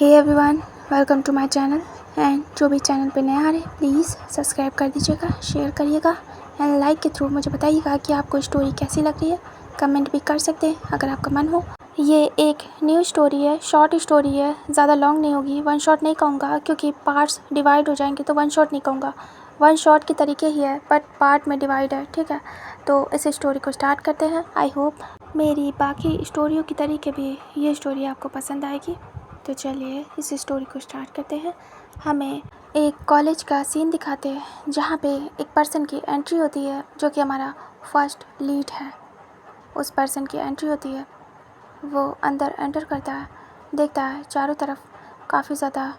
Hey everyone, welcome to my channel. And जो भी channel पे नया आ रहे प्लीज़ सब्सक्राइब कर दीजिएगा, शेयर करिएगा एंड लाइक के थ्रू मुझे बताइएगा कि आपको स्टोरी कैसी लग रही है। कमेंट भी कर सकते हैं अगर आपका मन हो। ये एक न्यू स्टोरी है, शॉर्ट स्टोरी है, ज़्यादा लॉन्ग नहीं होगी। वन शॉट नहीं कहूँगा क्योंकि पार्ट्स डिवाइड हो जाएंगे, तो वन शॉट नहीं कहूँगा। वन शॉट की तरीके ही है बट पार्ट में डिवाइड है, ठीक है। तो इस स्टोरी को स्टार्ट करते हैं। आई होप मेरी बाकी स्टोरियों की तरीके भी ये स्टोरी आपको पसंद आएगी। तो चलिए इस स्टोरी को स्टार्ट करते हैं। हमें एक कॉलेज का सीन दिखाते हैं जहाँ पे एक पर्सन की एंट्री होती है जो कि हमारा फर्स्ट लीड है। उस पर्सन की एंट्री होती है, वो अंदर एंटर करता है, देखता है चारों तरफ काफ़ी ज़्यादा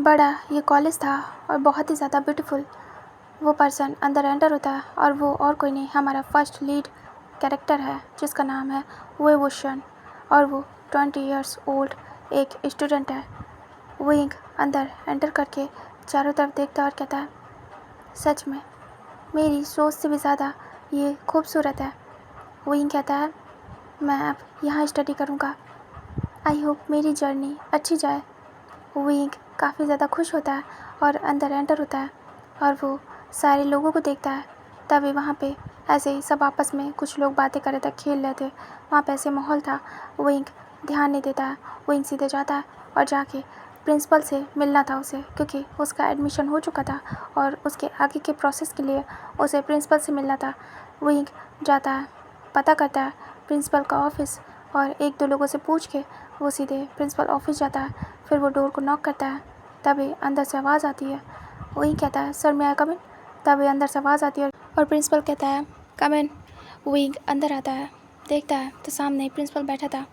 बड़ा ये कॉलेज था और बहुत ही ज़्यादा ब्यूटीफुल। वो पर्सन अंदर एंटर होता है और वो और कोई नहीं, हमारा फर्स्ट लीड कैरेक्टर है जिसका नाम है वेवोशन और वो 20 इयर्स ओल्ड एक स्टूडेंट है। विंग अंदर एंटर करके चारों तरफ देखता है और कहता है, सच में मेरी सोच से भी ज़्यादा ये खूबसूरत है। विंग कहता है, मैं अब यहाँ स्टडी करूँगा। आई होप मेरी जर्नी अच्छी जाए। विंग काफ़ी ज़्यादा खुश होता है और अंदर एंटर होता है और वो सारे लोगों को देखता है। तभी वहाँ पे ऐसे ही सब आपस में कुछ लोग बातें कर रहे थे, खेल रहे थे। वहाँ पे ऐसे माहौल था, विंग ध्यान नहीं देता है। विंग सीधे जाता है और जाके प्रिंसिपल से मिलना था उसे, क्योंकि उसका एडमिशन हो चुका था और उसके आगे के प्रोसेस के लिए उसे प्रिंसिपल से मिलना था। विंग जाता है, पता करता है प्रिंसिपल का ऑफिस और एक दो लोगों से पूछ के वो सीधे प्रिंसिपल ऑफिस जाता है। फिर वो डोर को नॉक करता है, तभी अंदर से आवाज़ आती है। वही कहता है, सर मैं आई कम इन। तभी अंदर से आवाज़ आती है और प्रिंसिपल कहता है, कम इन। विंग अंदर आता है, देखता है तो सामने प्रिंसिपल बैठा था।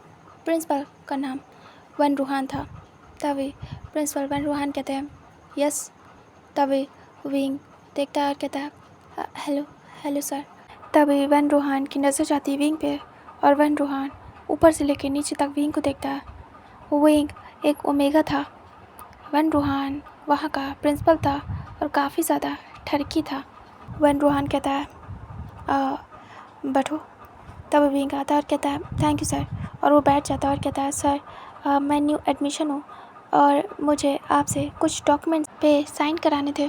प्रिंसिपल का नाम वन रूहान था। तभी प्रिंसिपल वन रूहान कहते हैं, यस। तभी विंग देखता है और कहता है, हेलो हेलो सर। तभी वन रूहान की नज़र जाती है विंग पे और वन रूहान ऊपर से लेकर नीचे तक विंग को देखता है। विंग एक ओमेगा था। वन रूहान वहाँ का प्रिंसिपल था और काफ़ी ज़्यादा ठरकी था। वन रूहान कहता है, बैठो। तब विंग आता है और कहता है, थैंक यू सर। और वो बैठ जाता है और कहता है, सर मैं न्यू एडमिशन हूँ और मुझे आपसे कुछ डॉक्यूमेंट्स पे साइन कराने थे।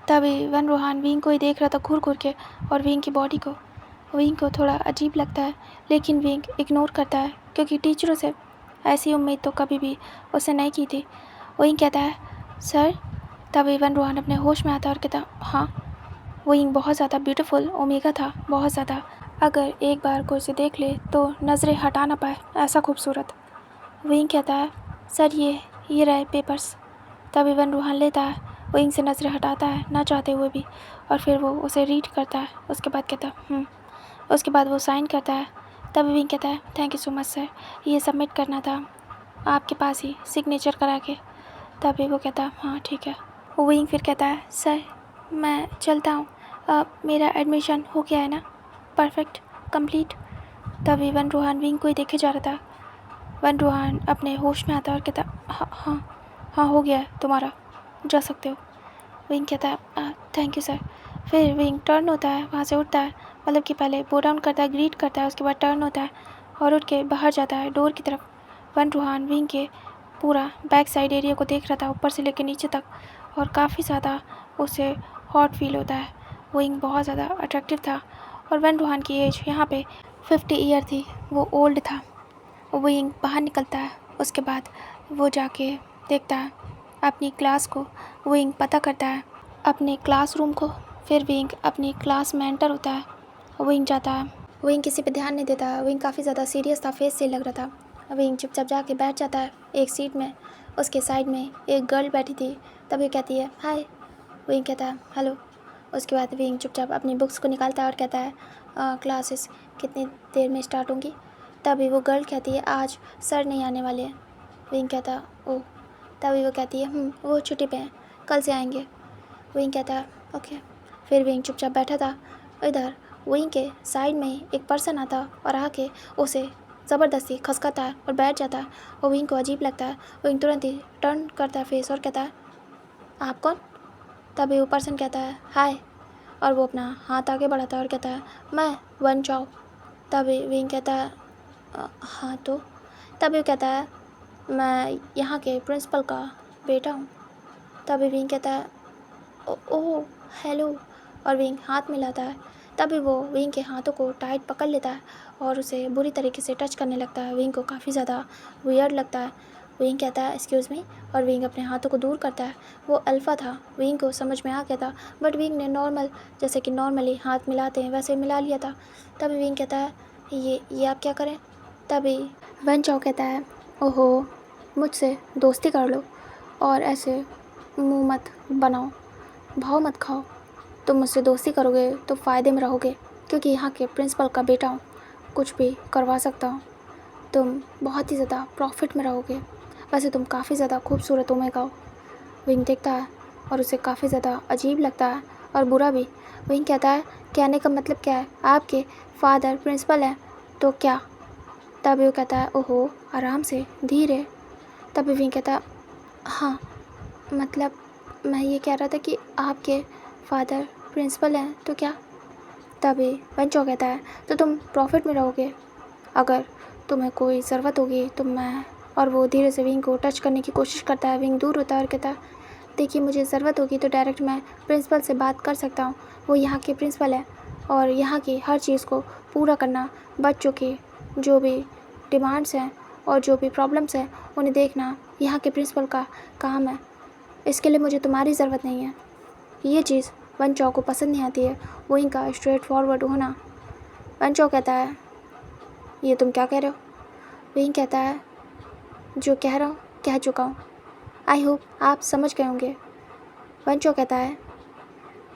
तभी वन रूहान विंग को ही देख रहा था घूर घूर के और विंग की बॉडी को। विंग को थोड़ा अजीब लगता है लेकिन विंग इग्नोर करता है क्योंकि टीचरों से ऐसी उम्मीद तो कभी भी उसने नहीं की थी। विंग कहता है, सर। तभी वन रूहान अपने होश में आता है और कहता, हाँ। विंग बहुत ज़्यादा ब्यूटीफुल ओमेगा था, बहुत ज़्यादा। अगर एक बार कोई उसे देख ले तो नज़रें हटा ना पाए, ऐसा खूबसूरत। विंग कहता है, सर ये रहे पेपर्स। तभी वन रूहान लेता है, विंग से नज़रें हटाता है ना चाहते हुए भी, और फिर वो उसे रीड करता है। उसके बाद कहता है, उसके बाद वो साइन करता है। तभी विंग कहता है, thank you so much sir, ये सबमिट करना था आपके पास ही सिग्नेचर करा के। तभी वो कहता है, हाँ ठीक है। विंग फिर कहता है, सर मैं चलता हूँ, मेरा एडमिशन हो गया है ना, परफेक्ट कंप्लीट। तभी वन रूहान विंग को ही देखे जा रहा था। वन रूहान अपने होश में आता है और कहता, हाँ हाँ हाँ हो गया है तुम्हारा, जा सकते हो। विंग कहता है, थैंक यू सर। फिर विंग टर्न होता है, वहाँ से उठता है, मतलब कि पहले बो डाउन करता है, ग्रीट करता है, उसके बाद टर्न होता है और उठ के बाहर जाता है डोर की तरफ। वन रूहान विंग के पूरा बैक साइड एरिया को देख रहा था ऊपर से लेकर नीचे तक और काफ़ी ज़्यादा उसे हॉट फील होता है। विंग बहुत ज़्यादा अट्रैक्टिव था और वन रूहान की एज यहाँ पे 50 ईयर थी, वो ओल्ड था। विंग बाहर निकलता है, उसके बाद वो जाके देखता है अपनी क्लास को। विंग पता करता है अपने क्लासरूम को। फिर विंग अपनी क्लास में एंटर होता है। विंग जाता है, विंग किसी पे ध्यान नहीं देता। विंग काफ़ी ज़्यादा सीरियस था, फेस से लग रहा था। विंग चुपचाप जाके बैठ जाता है एक सीट में। उसके साइड में एक गर्ल बैठी थी, तभी कहती है, हाय। विंग कहता है, हेलो। उसके बाद विंग चुपचाप अपनी बुक्स को निकालता है और कहता है, क्लासेस कितनी देर में स्टार्ट होंगी। तभी वो गर्ल कहती है, आज सर नहीं आने वाले हैं। विंग कहता है, ओह। तभी वो कहती है, वो छुट्टी पे हैं, कल से आएंगे। विंग कहता है, ओके। फिर विंग चुपचाप बैठा था। इधर विंग के साइड में एक पर्सन आता और आके उसे ज़बरदस्ती खसकाता है और बैठ जाता है और विंग को अजीब लगता है। विंग तुरंत ही टर्न करता है फेस और कहता है, आप कौन? तभी वो पर्सन कहता है, हाय। और वो अपना हाथ आगे बढ़ाता है और कहता है, मैं वन चाओ। तभी विंग कहता है, हाँ तो। तभी वो कहता है, मैं यहाँ के प्रिंसिपल का बेटा हूँ। तभी विंग कहता है ओह हेलो, और विंग हाथ मिलाता है। तभी वो विंग के हाथों को टाइट पकड़ लेता है और उसे बुरी तरीके से टच करने लगता है। विंग को काफ़ी ज़्यादा वियर्ड लगता है। विंग कहता है एक्सक्यूज़ मी, और विंग अपने हाथों को दूर करता है। वो अल्फ़ा था, विंग को समझ में आ गया था, बट विंग ने नॉर्मल जैसे कि नॉर्मली हाथ मिलाते हैं वैसे मिला लिया था। तभी विंग कहता है ये आप क्या करें। तभी वन चाओ कहता है ओहो, मुझसे दोस्ती कर लो और ऐसे मुंह मत बनाओ, भाव मत खाओ। तुम मुझसे दोस्ती करोगे तो फ़ायदे में रहोगे, क्योंकि यहाँ के प्रिंसिपल का बेटा हूँ, कुछ भी करवा सकता हूँ। तुम बहुत ही ज़्यादा प्रॉफिट में रहोगे। वैसे तुम काफ़ी ज़्यादा खूबसूरत ओमेगा हो। विंग देखता है और उसे काफ़ी ज़्यादा अजीब लगता है और बुरा भी। विंग कहता है कहने का मतलब क्या है, आपके फादर प्रिंसिपल हैं तो क्या। तभी वो कहता है ओहो, आराम से, धीरे। तभी विंग कहता है हाँ, मतलब मैं ये कह रहा था कि आपके फादर प्रिंसिपल हैं तो क्या। तभी वन चौ कहता है तो तुम प्रॉफिट में रहोगे, अगर तुम्हें कोई ज़रूरत होगी तो मैं। और वो धीरे से विंग को टच करने की कोशिश करता है। विंग दूर होता है और कहता है देखिए, मुझे ज़रूरत होगी तो डायरेक्ट मैं प्रिंसिपल से बात कर सकता हूँ, वो यहाँ के प्रिंसिपल है और यहाँ की हर चीज़ को पूरा करना, बच्चों की जो भी डिमांड्स हैं और जो भी प्रॉब्लम्स हैं उन्हें देखना यहाँ के प्रिंसिपल का काम है। इसके लिए मुझे तुम्हारी ज़रूरत नहीं है। ये चीज़ वन चौ को पसंद नहीं आती है, वो इनका स्ट्रेट फॉरवर्ड होना। वन चौ कहता है ये तुम क्या कह रहे हो। विंग कहता है जो कह रहा हूँ कह चुका हूँ, आई होप आप समझ गए होंगे। वन चौ कहता है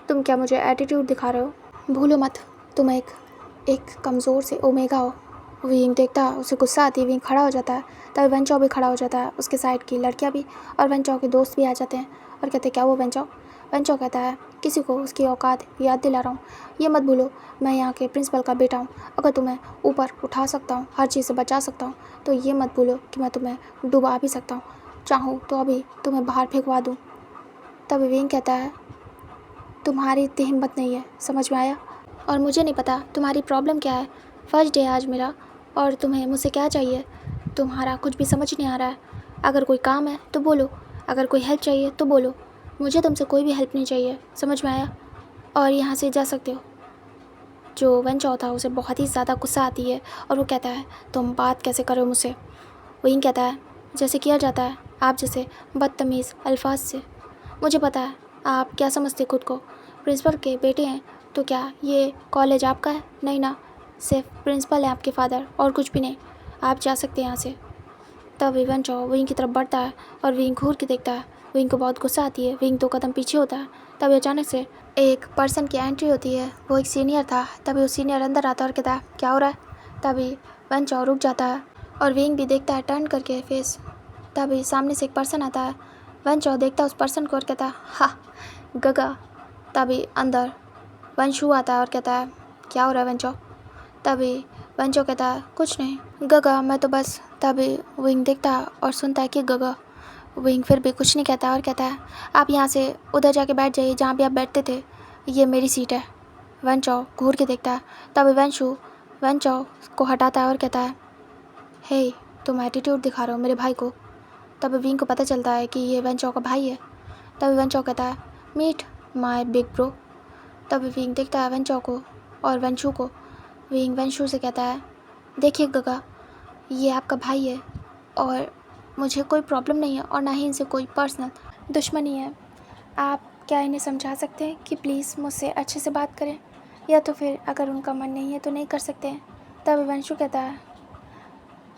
तुम क्या मुझे एटीट्यूड दिखा रहे हो, भूलो मत तुम एक कमज़ोर से ओमेगा हो। विंग देखता है, उसे गुस्सा आती है। विंग खड़ा हो जाता है। तभी वन चौ भी खड़ा हो जाता है, उसके साइड की लड़कियाँ भी और वन चौ के दोस्त भी आ जाते हैं और कहते क्या वो वन चौ। वन चौ कहता है किसी को उसकी औकात याद दिला रहा हूँ, ये मत भूलो मैं यहाँ के प्रिंसिपल का बेटा हूँ। अगर तुम्हें ऊपर उठा सकता हूँ, हर चीज़ से बचा सकता हूँ, तो ये मत भूलो कि मैं तुम्हें डुबा भी सकता हूँ, चाहूँ तो अभी तुम्हें बाहर फेंकवा दूँ। तभी विंग कहता है तुम्हारी इतनी हिम्मत नहीं है, समझ में आया, और मुझे नहीं पता तुम्हारी प्रॉब्लम क्या है। फर्स्ट डे आज मेरा, और तुम्हें मुझसे क्या चाहिए, तुम्हारा कुछ भी समझ नहीं आ रहा है। अगर कोई काम है तो बोलो, अगर कोई हेल्प चाहिए तो बोलो, मुझे तुमसे कोई भी हेल्प नहीं चाहिए, समझ में आया, और यहाँ से जा सकते हो। जो वन चौ था उसे बहुत ही ज़्यादा गुस्सा आती है और वो कहता है तुम बात कैसे करो मुझसे। वहीं कहता है जैसे किया जाता है आप जैसे बदतमीज़ अल्फाज से। मुझे पता है आप क्या समझते खुद को, प्रिंसिपल के बेटे हैं तो क्या ये कॉलेज आपका है, नहीं ना, सिर्फ प्रिंसिपल है आपके फादर और कुछ भी नहीं, आप जा सकते हैं यहाँ से। तब वन चौ विंग की तरफ बढ़ता है और विंग घूर के देखता है। विंग को बहुत गुस्सा आती है। विंग 2 कदम पीछे होता है। तभी अचानक से एक पर्सन की एंट्री होती है। वो एक सीनियर था। तभी वो सीनियर अंदर आता है और कहता है क्या हो रहा है। तभी वन चौ रुक जाता है और विंग भी देखता है टर्न करके फेस। तभी सामने से एक पर्सन आता है। वन चौ देखता है उस पर्सन को और कहता है हा गगा। तभी अंदर वंशु आता है और कहता है क्या हो रहा है वंशु। तभी वंशु कहता है कुछ नहीं गगा, मैं तो बस। तभी विंग देखता है और सुनता है कि गगा। विंग फिर भी कुछ नहीं कहता और कहता है आप यहाँ से उधर जाके बैठ जाइए जहाँ भी आप बैठते थे, ये मेरी सीट है। वंशु घूर के देखता है। तभी वंशु को हटाता है और कहता है हे तुम एटीट्यूड दिखा रहे हो मेरे भाई को। तभी विंग को पता चलता है कि ये वंशु का भाई है। तभी वंशु कहता है मीट माय बिग ब्रो। तभी विंग देखता है वंशु को और वंशु को। विंग वंशु से कहता है देखिए गगा, ये आपका भाई है और मुझे कोई प्रॉब्लम नहीं है और ना ही इनसे कोई पर्सनल दुश्मनी है। आप क्या इन्हें समझा सकते हैं कि प्लीज़ मुझसे अच्छे से बात करें, या तो फिर अगर उनका मन नहीं है तो नहीं कर सकते हैं। तभी वंशु कहता है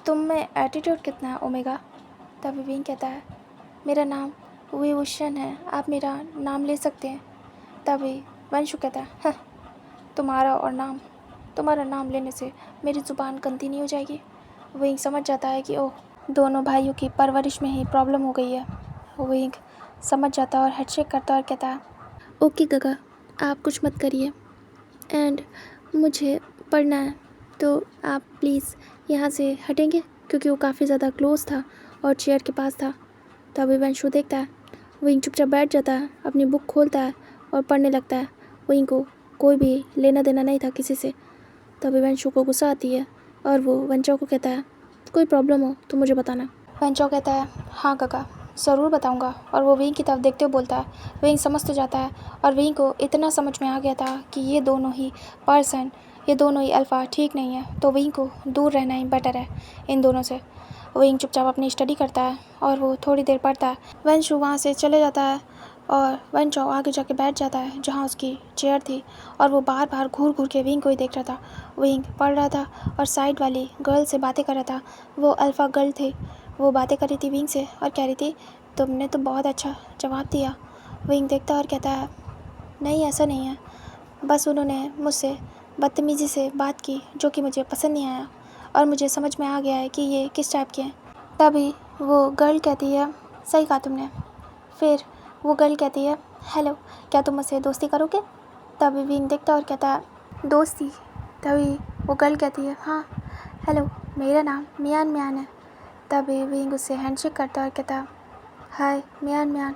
तुम में एटीट्यूड कितना है ओमेगा। तभी विंग कहता है मेरा नाम विभूषण है, आप मेरा नाम ले सकते हैं। तभी वंशु कहता है हाँ, तुम्हारा नाम लेने से मेरी ज़ुबान गंदी नहीं हो जाएगी। विंग समझ जाता है कि ओह, दोनों भाइयों की परवरिश में ही प्रॉब्लम हो गई है। विंग समझ जाता है और हेडशेक करता है और कहता है ओके गगा, आप कुछ मत करिए, एंड मुझे पढ़ना है तो आप प्लीज़ यहाँ से हटेंगे, क्योंकि वो काफ़ी ज़्यादा क्लोज था और चेयर के पास था। तभी वंशु देखता है। विंग चुपचाप बैठ जाता है, अपनी बुक खोलता है और पढ़ने लगता है। विंग को कोई भी लेना देना नहीं था किसी से। तभी वंशु को गुस्सा आती है और वो वंशु को कहता है कोई प्रॉब्लम हो तो मुझे बताना। वेंचो कहता है हाँ काका, ज़रूर बताऊंगा। और वो विंग की तरफ देखते हुए बोलता है। विंग समझ तो जाता है और विंग को इतना समझ में आ गया था कि ये दोनों ही पर्सन, ये दोनों ही अल्फ़ा ठीक नहीं है, तो विंग को दूर रहना ही बेटर है इन दोनों से। विंग चुपचाप अपनी स्टडी करता है और वो थोड़ी देर पढ़ता है। वेंचो वहाँ से चले जाता है और वेंचो आगे जाके बैठ जाता है जहाँ उसकी चेयर थी और वो बार बार घूर घूर के विंग को ही देख रहा था। विंग पढ़ रहा था और साइड वाली गर्ल से बातें कर रहा था। वो अल्फ़ा गर्ल थी, वो बातें कर रही थी विंग से और कह रही थी तुमने तो बहुत अच्छा जवाब दिया। विंग देखता और कहता है नहीं ऐसा नहीं है, बस उन्होंने मुझसे बदतमीज़ी से बात की जो कि मुझे पसंद नहीं आया और मुझे समझ में आ गया है कि ये किस टाइप के हैं। तभी वो गर्ल कहती है सही कहा तुमने। फिर वो गर्ल कहती है हेलो, क्या तुम मुझसे दोस्ती करोगे? तभी विंग देखता और कहता है दोस्ती? तभी वो गर्ल कहती है हाँ हेलो, मेरा नाम मियान मियान है। तभी विंग उससे हैंडशेक करता है और कहता है हाय मियान मियान,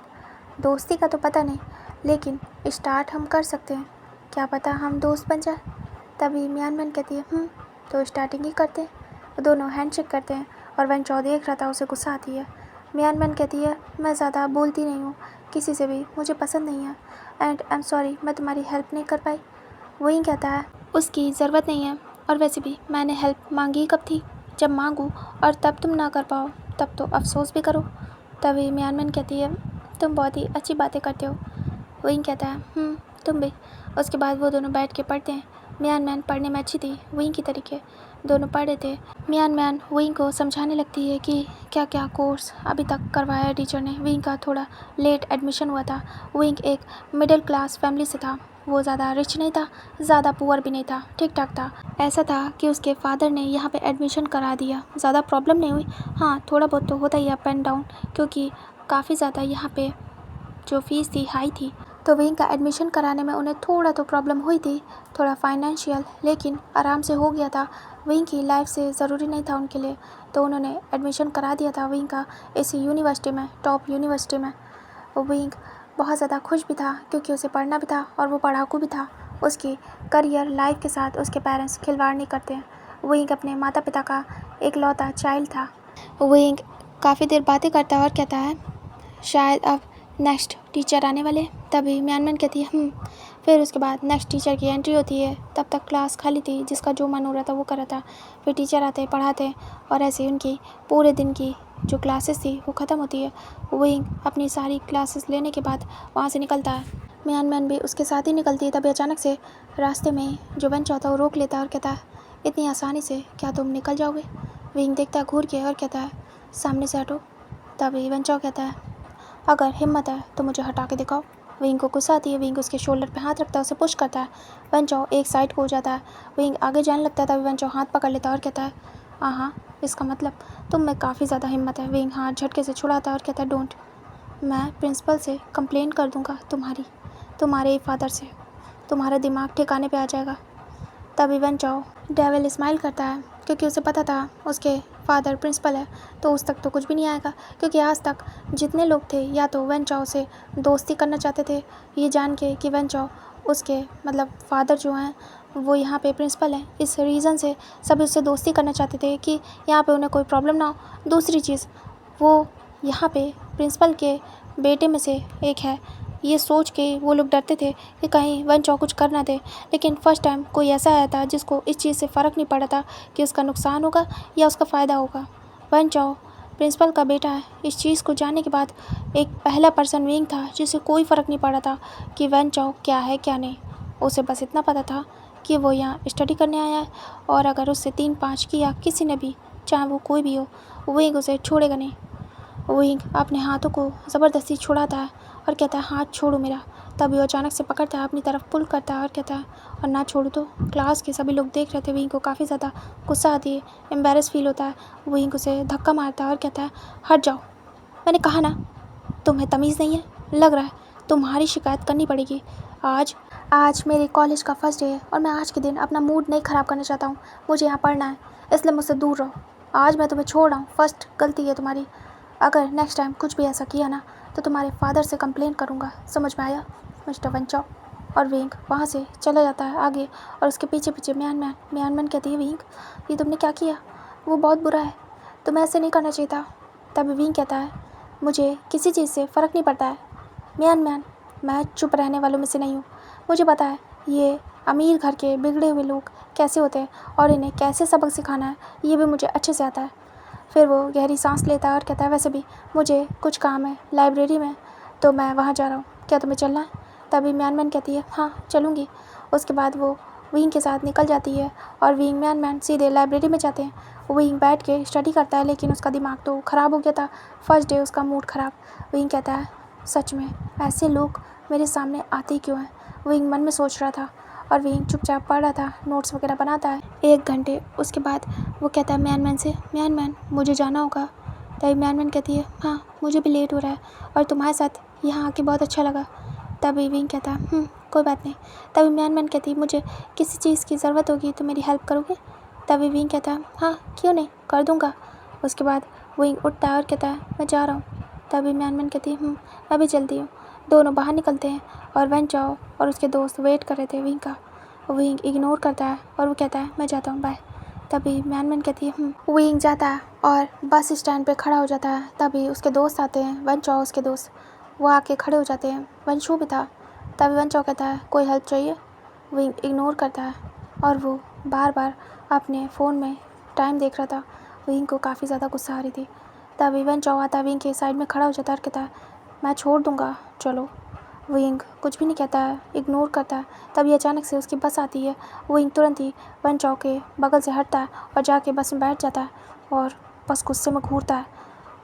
दोस्ती का तो पता नहीं लेकिन स्टार्ट हम कर सकते हैं, क्या पता हम दोस्त बन जाए। तभी मियान मियान कहती है तो स्टार्टिंग ही करते हैं। वो दोनों हैंडशेक करते हैं और वेंचो देख रहा था, उसे गुस्सा आती है। मियान मियान कहती है मैं ज़्यादा बोलती नहीं हूँ किसी से भी, मुझे पसंद नहीं है एंड आई एम सॉरी मैं तुम्हारी हेल्प नहीं कर पाई। वही कहता है उसकी ज़रूरत नहीं है और वैसे भी मैंने हेल्प मांगी कब थी, जब मांगूँ और तब तुम ना कर पाओ तब तो अफसोस भी करो। तभी मियान मियान कहती है तुम बहुत ही अच्छी बातें करते हो। वही कहता है तुम भी। उसके बाद वो दोनों बैठ के पढ़ते हैं। मियान मियान पढ़ने में अच्छी थी वहीं की तरीके, दोनों पढ़ रहे थे। मियान मियान वहीं को समझाने लगती है कि क्या क्या कोर्स अभी तक करवाया है टीचर ने। वहीं का थोड़ा लेट एडमिशन हुआ था। वहीं एक मिडिल क्लास फैमिली से था, वो ज़्यादा रिच नहीं था, ज़्यादा पुअर भी नहीं था, ठीक ठाक था। ऐसा था कि उसके फादर ने यहाँ पे एडमिशन करा दिया, ज़्यादा प्रॉब्लम नहीं हुई। हाँ थोड़ा बहुत तो होता ही अप एंड डाउन, क्योंकि काफ़ी ज़्यादा यहाँ पे जो फ़ीस थी हाई थी, तो वहीं का एडमिशन कराने में उन्हें थोड़ा तो प्रॉब्लम हुई थी, थोड़ा फाइनेंशियल, लेकिन आराम से हो गया था। वहीं की लाइफ से ज़रूरी नहीं था उनके लिए, तो उन्होंने एडमिशन करा दिया था वहीं का इसी यूनिवर्सिटी में, टॉप यूनिवर्सिटी में। वहीं बहुत ज़्यादा खुश भी था क्योंकि उसे पढ़ना भी था और वो पढ़ाकू भी था। उसकी करियर लाइफ के साथ उसके पेरेंट्स खिलवाड़ नहीं करते हैं। वहीं अपने माता पिता का इकलौता चाइल्ड था। वहीं काफ़ी देर बातें करता है और कहता है शायद अब नेक्स्ट टीचर आने वाले। तभी मियान मियान कहती है फिर उसके बाद नेक्स्ट टीचर की एंट्री होती है। तब तक क्लास खाली थी, जिसका जो मन हो रहा था वो कर रहा था। फिर टीचर आते पढ़ाते और ऐसे उनकी पूरे दिन की जो क्लासेस थी वो ख़त्म होती है। वही अपनी सारी क्लासेस लेने के बाद वहाँ से निकलता है। मियान मियान भी उसके साथ ही निकलती है। तभी अचानक से रास्ते में जो बेंच होता है वो रोक लेता है और कहता है इतनी आसानी से क्या तुम निकल जाओगे? विंग देखता है घूर के और कहता है सामने से हटो। तभी बेंचो कहता है अगर हिम्मत है तो मुझे हटा के दिखाओ। विंग को गुस्सा आती है। विंग उसके शोल्डर पे हाथ रखता है, उसे पुश करता है। वेंचो एक साइड को हो जाता है। विंग आगे जाने लगता है, तभी वेंचो हाथ पकड़ लेता है और कहता है हाँ इसका मतलब तुम में काफ़ी ज़्यादा हिम्मत है। विंग हाथ झटके से छुड़ाता है और कहता है डोंट, मैं प्रिंसिपल से कंप्लेंट कर दूँगा तुम्हारे फादर से, तुम्हारा दिमाग ठिकाने पे आ जाएगा। तभी वेंचो डेविल स्माइल करता है क्योंकि उसे पता था उसके फादर प्रिंसिपल है, तो उस तक तो कुछ भी नहीं आएगा। क्योंकि आज तक जितने लोग थे या तो वेंचो से दोस्ती करना चाहते थे, ये जान के कि वेंचो उसके मतलब फादर जो हैं वो यहाँ पे प्रिंसिपल हैं, इस रीज़न से सभी उससे दोस्ती करना चाहते थे कि यहाँ पे उन्हें कोई प्रॉब्लम ना हो। दूसरी चीज़, वो यहाँ पे प्रिंसिपल के बेटे में से एक है, ये सोच के वो लोग डरते थे कि कहीं वेंचो कुछ कर ना दे। लेकिन फर्स्ट टाइम कोई ऐसा आया था जिसको इस चीज़ से फ़र्क नहीं पड़ा था कि उसका नुकसान होगा या उसका फ़ायदा होगा। वेंचो प्रिंसिपल का बेटा है, इस चीज़ को जानने के बाद एक पहला पर्सन विंग था जिसे कोई फ़र्क नहीं पड़ा था कि वेंचो क्या है क्या नहीं। उसे बस इतना पता था कि वो यहाँ स्टडी करने आया है और अगर उससे 3-5 किया किसी ने भी, चाहे वो कोई भी हो, विंग उसे छोड़ेगा नहीं। विंग अपने हाथों को ज़बरदस्ती छुड़ाता है और कहता है हाथ छोड़ो मेरा। तभी वो अचानक से पकड़ता है, अपनी तरफ पुल करता है और कहता है और ना छोड़ो तो। क्लास के सभी लोग देख रहे थे। विंग को काफ़ी ज़्यादा गुस्सा आती है, एम्बेरस फील होता है। विंग उसे धक्का मारता है और कहता है हट जाओ, मैंने कहा ना, तुम्हें तमीज़ नहीं है, लग रहा है तुम्हारी शिकायत करनी पड़ेगी। आज मेरे कॉलेज का फर्स्ट डे है और मैं आज के दिन अपना मूड नहीं ख़राब करना चाहता हूँ। मुझे यहाँ पढ़ना है, इसलिए मुझसे दूर रहो। आज मैं तुम्हें छोड़ रहा हूँ, फर्स्ट गलती है तुम्हारी। अगर नेक्स्ट टाइम कुछ भी ऐसा किया ना तो तुम्हारे फादर से कंप्लेंट करूँगा, समझ में आया मिस्टर वेंचो? और विंग वहाँ से चला जाता है आगे और उसके पीछे पीछे मियान मियान कहती है विंग ये तुमने क्या किया? वो बहुत बुरा है, तुम्हें ऐसे नहीं करना चाहिए था। तभी विंग कहता है मुझे किसी चीज़ से फ़र्क नहीं पड़ता है। म्यान, मैं चुप रहने वालों में से नहीं हूँ। मुझे पता है ये अमीर घर के बिगड़े हुए लोग कैसे होते हैं और इन्हें कैसे सबक सिखाना है, ये भी मुझे अच्छे से आता है। फिर वो गहरी सांस लेता है और कहता है वैसे भी मुझे कुछ काम है लाइब्रेरी में, तो मैं वहाँ जा रहा हूँ, क्या तुम्हें चलना है? तभी म्यान कहती है हाँ चलूँगी। उसके बाद वो विंग के साथ निकल जाती है और विंग म्यान सीधे लाइब्रेरी में जाते हैं। विंग बैठ के स्टडी करता है, लेकिन उसका दिमाग तो ख़राब हो गया था। फर्स्ट डे उसका मूड ख़राब। विंग कहता है सच में ऐसे लोग मेरे सामने आते ही क्यों हैं? विंग मन में सोच रहा था और विंग चुपचाप पढ़ रहा था, नोट्स वगैरह बनाता है। 1 घंटे उसके बाद वो कहता है म्यान से म्यान मुझे जाना होगा। तभी म्यान कहती है हाँ मुझे भी लेट हो रहा है और तुम्हारे साथ यहाँ आके बहुत अच्छा लगा। तभी विंग कहता है कोई बात नहीं। तभी म्यान कहती है मुझे किसी चीज़ की ज़रूरत होगी तो मेरी हेल्प करोगे? तभी विंग कहता है हाँ क्यों नहीं, कर दूँगा। उसके बाद विंग उठता है और कहता है मैं जा रहा हूँ। तभी म्यान कहती है मैं भी चलती हूँ। दोनों बाहर निकलते हैं और वन चाओ और उसके दोस्त वेट कर रहे थे विंग का। विंग इग्नोर करता है और वो कहता है मैं जाता हूँ, बाय। तभी म्यान कहती है विंग जाता है और बस स्टैंड पे खड़ा हो जाता है। तभी उसके दोस्त आते हैं, वन चाओ उसके दोस्त, वो आके खड़े हो जाते हैं। वंशु भी था। तभी वन चाओ कहता है कोई हेल्प चाहिए? विंग इग्नोर करता है और वो बार बार अपने फ़ोन में टाइम देख रहा था। विंग को काफ़ी ज़्यादा गुस्सा आ रही थी। तभी वन चाओ आता है, विंग के साइड में खड़ा हो जाता है और कहता है मैं छोड़ दूँगा चलो। विंग कुछ भी नहीं कहता है, इग्नोर करता है। तभी अचानक से उसकी बस आती है। विंग तुरंत ही वन चाओ के बगल से हटता है और जाके बस में बैठ जाता है और बस गुस्से में घूरता है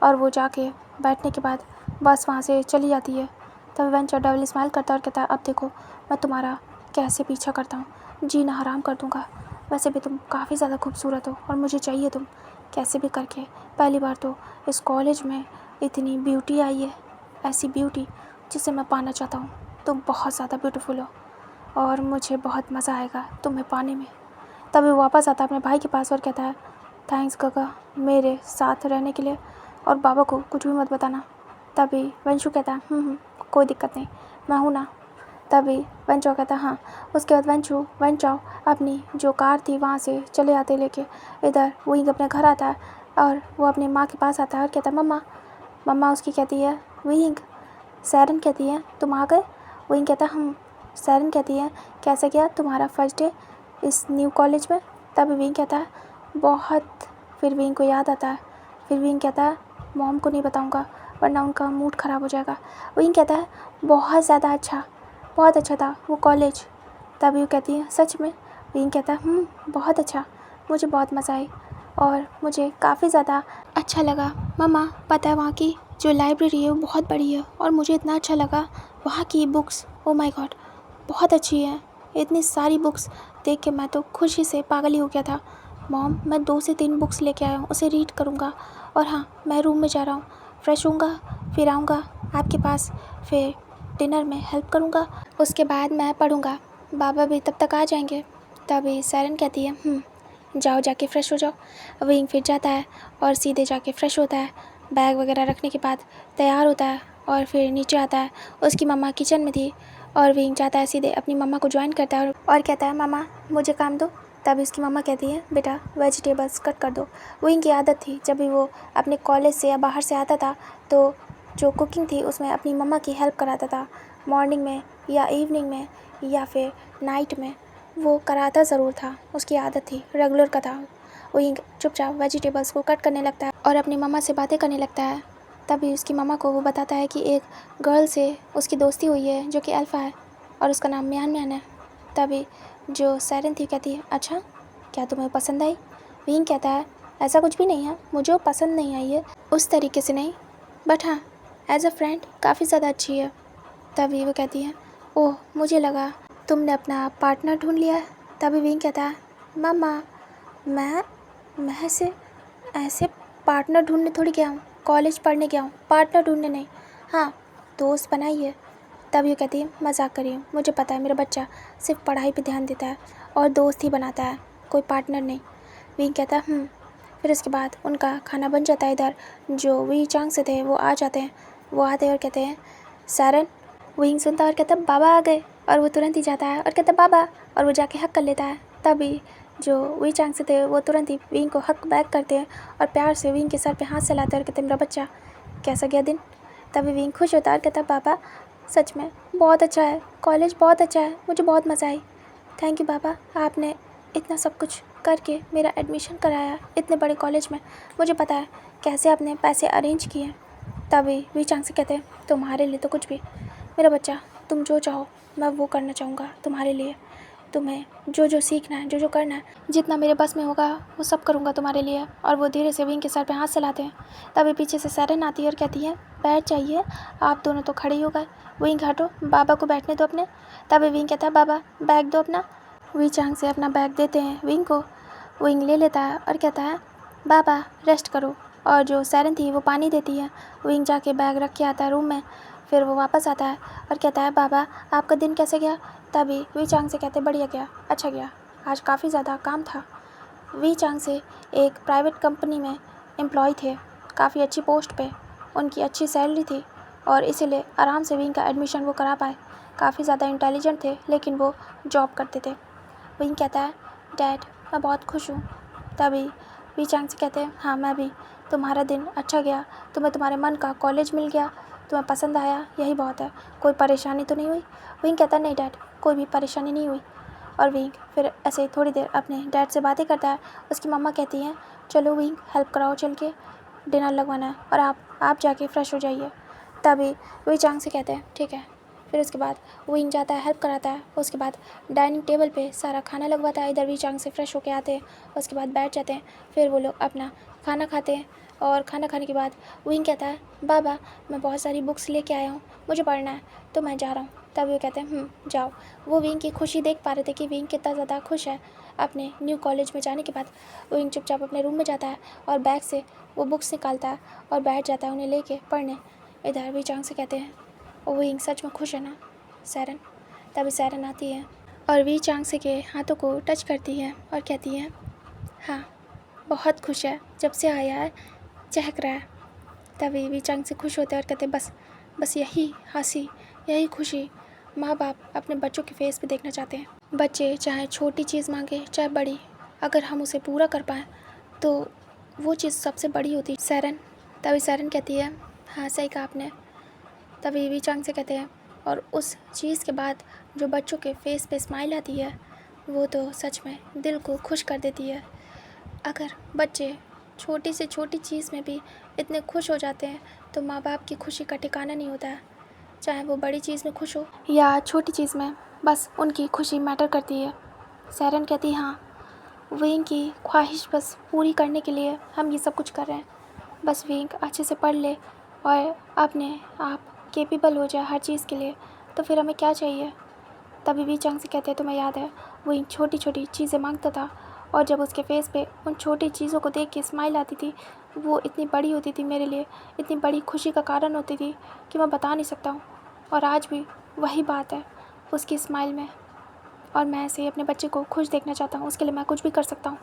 और वो जाके बैठने के बाद बस वहाँ से चली जाती है। तभी वन चाओ डबल स्माइल करता है और कहता है अब देखो मैं तुम्हारा कैसे पीछा करता हूँ, जीना हराम कर दूँगा। वैसे भी तुम काफ़ी ज़्यादा खूबसूरत हो और मुझे चाहिए तुम कैसे भी करके। पहली बार तो इस कॉलेज में इतनी ब्यूटी आई है, ऐसी ब्यूटी जिसे मैं पाना चाहता हूँ। तुम बहुत ज़्यादा ब्यूटीफुल हो और मुझे बहुत मज़ा आएगा तुम्हें पाने में। तभी वो वापस आता है अपने भाई के पास और कहता है थैंक्स काका मेरे साथ रहने के लिए, और बाबा को कुछ भी मत बताना। तभी वंशु कहता है कोई दिक्कत नहीं, मैं हूँ ना। तभी वन चाओ कहता हाँ। उसके बाद वन चाओ अपनी जो कार थी वहाँ से चले आते लेके इधर विंग अपने घर आता है और वो अपनी माँ के पास आता है और कहता है मम्मा। मम्मा उसकी कहती है विंग, सैरन कहती है तुम आ गए? विंग कहता है सैरन कहती है कैसा गया तुम्हारा फर्स्ट डे इस न्यू कॉलेज में? तभी विंग कहता है बहुत। फिर विंग को याद आता है। फिर विंग कहता है मॉम को नहीं बताऊंगा वरना उनका मूड ख़राब हो जाएगा। विंग कहता है बहुत ज़्यादा अच्छा, बहुत अच्छा था वो कॉलेज। तभी वो कहती है सच में? विंग कहता है बहुत अच्छा, मुझे बहुत मज़ा आई और मुझे काफ़ी ज़्यादा अच्छा लगा। मम्मा पता है वहाँ की जो लाइब्रेरी है वो बहुत बड़ी है और मुझे इतना अच्छा लगा वहाँ की बुक्स, ओ माय गॉड बहुत अच्छी है। इतनी सारी बुक्स देख के मैं तो खुशी से पागल ही हो गया था। मॉम मैं 2 से 3 बुक्स लेके आया हूँ, उसे रीड करूँगा और हाँ मैं रूम में जा रहा हूँ, फ्रेश होऊंगा फिर आऊँगा आपके पास, फिर डिनर में हेल्प करूँगा, उसके बाद मैं पढ़ूँगा, बाबा भी तब तक आ जाएंगे। तभी सैरन कहती है जाओ जाके फ़्रेश हो जाओ। विंग फिर जाता है और सीधे जाके फ़्रेश होता है, बैग वगैरह रखने के बाद तैयार होता है और फिर नीचे आता है। उसकी मम्मा किचन में थी और विंग जाता है सीधे अपनी मम्मा को ज्वाइन करता है और कहता है मम्मा मुझे काम दो। तभी उसकी मम्मा कहती है बेटा वेजिटेबल्स कट कर दो। विंग की आदत थी जब भी वो अपने कॉलेज से या बाहर से आता था तो जो कुकिंग थी उसमें अपनी मम्मा की हेल्प कराता था, मॉर्निंग में या इवनिंग में या फिर नाइट में वो कराता ज़रूर था, उसकी आदत थी, रेगुलर का था। विंग चुपचाप वेजिटेबल्स को कट करने लगता है और अपनी मम्मा से बातें करने लगता है। तभी उसकी मम्मा को वो बताता है कि एक गर्ल से उसकी दोस्ती हुई है जो कि अल्फ़ा है और उसका नाम म्यान है। तभी जो सैरन थी कहती है अच्छा क्या तुम्हें पसंद आई? विंग कहता है ऐसा कुछ भी नहीं है, मुझे वो पसंद नहीं आई है उस तरीके से नहीं, बट हाँ एज अ फ्रेंड काफ़ी ज़्यादा अच्छी है। तभी वो कहती है ओह मुझे लगा तुमने अपना पार्टनर ढूंढ लिया है। तभी विंग कहता है मम्मा मैं ऐसे पार्टनर ढूंढने थोड़ी गया हूँ, कॉलेज पढ़ने गया हूँ, पार्टनर ढूंढने नहीं, हाँ दोस्त बनाई है। तभी वो कहती है मजाक कर रही हूँ, मुझे पता है मेरा बच्चा सिर्फ पढ़ाई पे ध्यान देता है और दोस्त ही बनाता है, कोई पार्टनर नहीं। विंग कहता है फिर उसके बाद उनका खाना बन जाता है। इधर जो वी चांग से थे वो आ जाते हैं, वो आते हैं और कहते हैं सैरन। विंग सुनता है और कहता है बाबा आ गए और वो तुरंत ही जाता है और कहता है बाबा और वो जाके हक कर लेता है। तभी जो वी चांग से थे वो तुरंत ही विंग को हक बैक करते हैं और प्यार से विंग के सर पे हाथ चलाते हैं और कहते मेरा बच्चा कैसा गया दिन। तभी विंग खुश होता है और कहता पापा सच में बहुत अच्छा है, कॉलेज बहुत अच्छा है, मुझे बहुत मज़ा आई। थैंक यू पापा, आपने इतना सब कुछ करके मेरा एडमिशन कराया इतने बड़े कॉलेज में। मुझे पता है कैसे आपने पैसे अरेंज किए। तभी वी चांग से कहते हैं तुम्हारे लिए तो कुछ भी, मेरा बच्चा तुम जो चाहो मैं वो करना चाहूँगा तुम्हारे लिए। तुम्हें जो जो सीखना है, जो जो करना है, जितना मेरे बस में होगा वो सब करूँगा तुम्हारे लिए। और वो धीरे से विंग के सर पे हाथ चलाते हैं। तभी पीछे से सैरन आती है और कहती है बैठ जाइए, आप दोनों तो खड़े ही हो गए, विंग हटो, बाबा को बैठने दो अपने। तभी विंग कहता है बाबा बैग दो अपना। वी चांग से अपना बैग देते हैं विंग को। विंग ले लेता है और कहता है बाबा रेस्ट करो। और जो सैरन थी वो पानी देती है। विंग जाके बैग रख के आता है रूम में। फिर वो वापस आता है और कहता है बाबा आपका दिन कैसे गया। तभी वी चांग से कहते बढ़िया गया, अच्छा गया, आज काफ़ी ज़्यादा काम था। वी चांग से एक प्राइवेट कंपनी में एम्प्लॉय थे, काफ़ी अच्छी पोस्ट पे, उनकी अच्छी सैलरी थी और इसीलिए आराम से विंग का एडमिशन वो करा पाए। काफ़ी ज़्यादा इंटेलिजेंट थे लेकिन वो जॉब करते थे। विंग कहता है डैड मैं बहुत खुश हूँ। तभी वी चांग से कहते हैं हाँ मैं भी, तुम्हारा दिन अच्छा गया, तुम्हें तुम्हारे मन का कॉलेज मिल गया, तुम्हें पसंद आया, यही बहुत है, कोई परेशानी तो नहीं हुई। विंग कहता है नहीं डैड, कोई भी परेशानी नहीं हुई। और विंग फिर ऐसे ही थोड़ी देर अपने डैड से बातें करता है। उसकी मम्मा कहती हैं चलो विंग हेल्प कराओ चल के, डिनर लगवाना है और आप जाके फ्रेश हो जाइए। तभी वी चांग से कहते हैं ठीक है। फिर उसके बाद विंग जाता है, हेल्प कराता है। उसके बाद डाइनिंग टेबल पे सारा खाना लगवाता है। इधर वी चांग से फ्रेश होके आते हैं, उसके बाद बैठ जाते हैं। फिर वो लोग अपना खाना खाते हैं और खाना खाने के बाद विंग कहता है बाबा मैं बहुत सारी बुक्स लेके आया हूँ, मुझे पढ़ना है तो मैं जा रहा हूँ। तब वो कहते हैं जाओ। वो विंग की खुशी देख पा रहे थे कि विंग कितना ज़्यादा खुश है अपने न्यू कॉलेज में जाने के बाद। विंग चुपचाप अपने रूम में जाता है और बैग से वो बुक्स निकालता है और बैठ जाता है उन्हें लेके पढ़ने। इधर वी चांग से कहते हैं विंग सच में खुश है ना सैरन। तभी सैरन आती है और वी चांग से के हाथों को टच करती है और कहती है हाँ बहुत खुश है, जब से आया है चहक रहा है। तभी वी चांग से खुश होते हैं और कहते बस यही हंसी, यही खुशी माँ बाप अपने बच्चों के फेस पे देखना चाहते हैं। बच्चे चाहे छोटी चीज़ मांगे चाहे बड़ी, अगर हम उसे पूरा कर पाएँ तो वो चीज़ सबसे बड़ी होती है सैरन। तभी सैरन कहती है हाँ सही कहा आपने। तभी वी चांग से कहते हैं और उस चीज़ के बाद जो बच्चों के फेस पे स्माइल आती है वो तो सच में दिल को खुश कर देती है। अगर बच्चे छोटी से छोटी चीज़ में भी इतने खुश हो जाते हैं तो माँ बाप की खुशी का ठिकाना नहीं होता है। चाहे वो बड़ी चीज़ में खुश हो या छोटी चीज़ में, बस उनकी खुशी मैटर करती है। सैरन कहती है हाँ विंग की ख्वाहिश बस पूरी करने के लिए हम ये सब कुछ कर रहे हैं। बस विंग अच्छे से पढ़ ले और अपने आप कैपेबल हो जाए हर चीज़ के लिए, तो फिर हमें क्या चाहिए। तभी वी चांग से कहते हैं तुम्हें याद है विंग छोटी छोटी चीज़ें मांगता था और जब उसके फेस पे उन छोटी चीज़ों को देख के स्माइल आती थी वो इतनी बड़ी होती थी मेरे लिए, इतनी बड़ी खुशी का कारण होती थी कि मैं बता नहीं सकता हूँ। और आज भी वही बात है उसकी स्माइल में और मैं ऐसे ही अपने बच्चे को खुश देखना चाहता हूँ, उसके लिए मैं कुछ भी कर सकता हूँ।